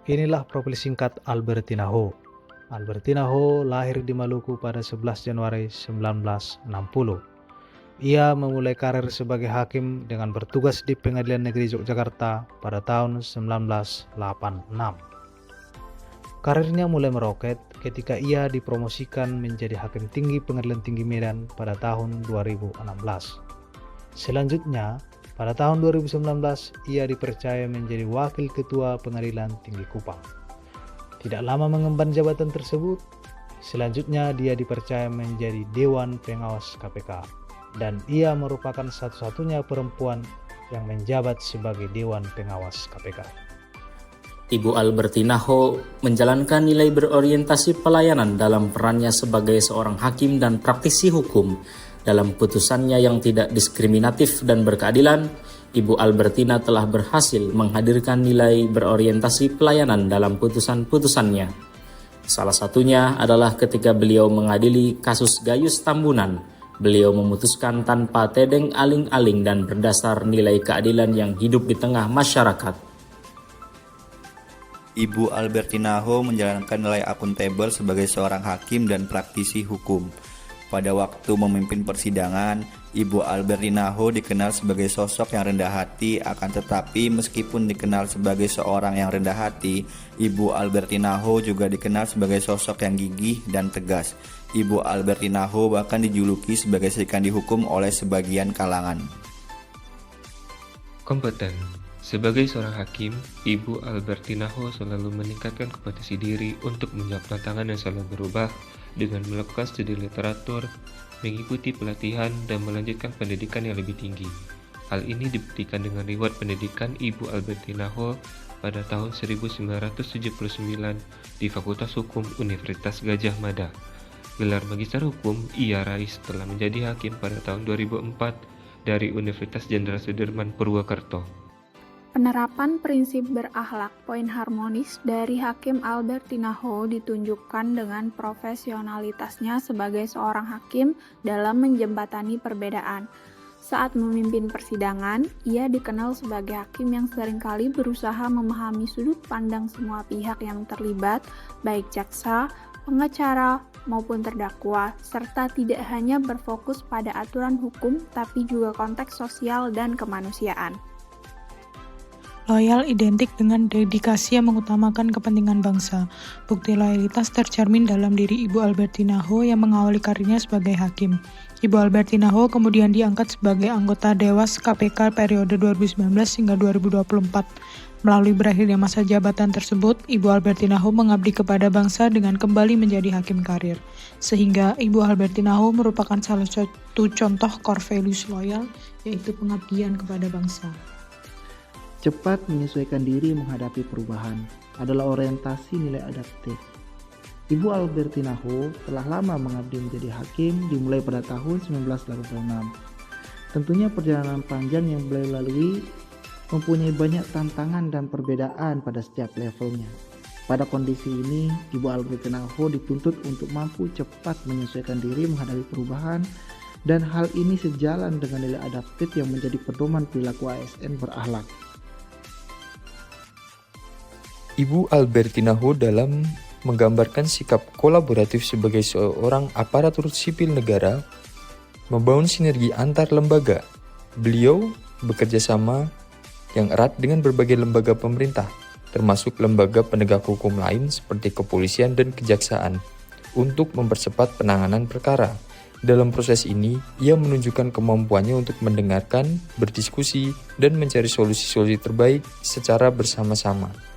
Inilah profil singkat Albertina Ho. Albertina Ho lahir di Maluku pada 11 Januari 1960. Ia memulai karir sebagai hakim dengan bertugas di Pengadilan Negeri Yogyakarta pada tahun 1986. Karirnya mulai meroket ketika ia dipromosikan menjadi Hakim Tinggi Pengadilan Tinggi Medan pada tahun 2016. Selanjutnya, pada tahun 2019, ia dipercaya menjadi Wakil Ketua Pengadilan Tinggi Kupang. Tidak lama mengemban jabatan tersebut, selanjutnya dia dipercaya menjadi Dewan Pengawas KPK, dan ia merupakan satu-satunya perempuan yang menjabat sebagai Dewan Pengawas KPK. Ibu Albertina Ho menjalankan nilai berorientasi pelayanan dalam perannya sebagai seorang hakim dan praktisi hukum. Dalam putusannya yang tidak diskriminatif dan berkeadilan, Ibu Albertina telah berhasil menghadirkan nilai berorientasi pelayanan dalam putusan-putusannya. Salah satunya adalah ketika beliau mengadili kasus Gayus Tambunan. Beliau memutuskan tanpa tedeng aling-aling dan berdasar nilai keadilan yang hidup di tengah masyarakat. Ibu Albertina Ho menjalankan nilai akuntabel sebagai seorang hakim dan praktisi hukum. Pada waktu memimpin persidangan, Ibu Albertina Ho dikenal sebagai sosok yang rendah hati, akan tetapi meskipun dikenal sebagai seorang yang rendah hati, Ibu Albertina Ho juga dikenal sebagai sosok yang gigih dan tegas. Ibu Albertina Ho bahkan dijuluki sebagai serikandi hukum oleh sebagian kalangan. Kompeten. Sebagai seorang hakim, Ibu Albertina Ho selalu meningkatkan kompetensi diri untuk menjawab tantangan yang selalu berubah dengan melakukan studi literatur, mengikuti pelatihan, dan melanjutkan pendidikan yang lebih tinggi. Hal ini dibuktikan dengan reward pendidikan Ibu Albertina Ho pada tahun 1979 di Fakultas Hukum Universitas Gadjah Mada. Gelar Magister Hukum ia raih setelah menjadi hakim pada tahun 2004 dari Universitas Jenderal Sudirman Purwokerto. Penerapan prinsip berakhlak poin harmonis dari Hakim Albertina Ho ditunjukkan dengan profesionalitasnya sebagai seorang hakim dalam menjembatani perbedaan. Saat memimpin persidangan, ia dikenal sebagai hakim yang seringkali berusaha memahami sudut pandang semua pihak yang terlibat, baik jaksa, pengacara, maupun terdakwa, serta tidak hanya berfokus pada aturan hukum, tapi juga konteks sosial dan kemanusiaan. Loyal identik dengan dedikasi yang mengutamakan kepentingan bangsa. Bukti loyalitas tercermin dalam diri Ibu Albertina Ho yang mengawali karirnya sebagai hakim. Ibu Albertina Ho kemudian diangkat sebagai anggota Dewas KPK periode 2019 hingga 2024. Melalui berakhirnya masa jabatan tersebut, Ibu Albertina Ho mengabdi kepada bangsa dengan kembali menjadi hakim karir. Sehingga Ibu Albertina Ho merupakan salah satu contoh core values loyal, yaitu pengabdian kepada bangsa. Cepat menyesuaikan diri menghadapi perubahan adalah orientasi nilai adaptif. Ibu Albertina Ho telah lama mengabdi menjadi hakim dimulai pada tahun 1986. Tentunya perjalanan panjang yang beliau lalui mempunyai banyak tantangan dan perbedaan pada setiap levelnya. Pada kondisi ini, Ibu Albertina Ho dituntut untuk mampu cepat menyesuaikan diri menghadapi perubahan, dan hal ini sejalan dengan nilai adaptif yang menjadi pedoman perilaku ASN berakhlak. Ibu Albertina Ho dalam menggambarkan sikap kolaboratif sebagai seorang aparatur sipil negara, membangun sinergi antar lembaga. Beliau bekerja sama yang erat dengan berbagai lembaga pemerintah, termasuk lembaga penegak hukum lain seperti kepolisian dan kejaksaan, untuk mempercepat penanganan perkara. Dalam proses ini, ia menunjukkan kemampuannya untuk mendengarkan, berdiskusi, dan mencari solusi-solusi terbaik secara bersama-sama.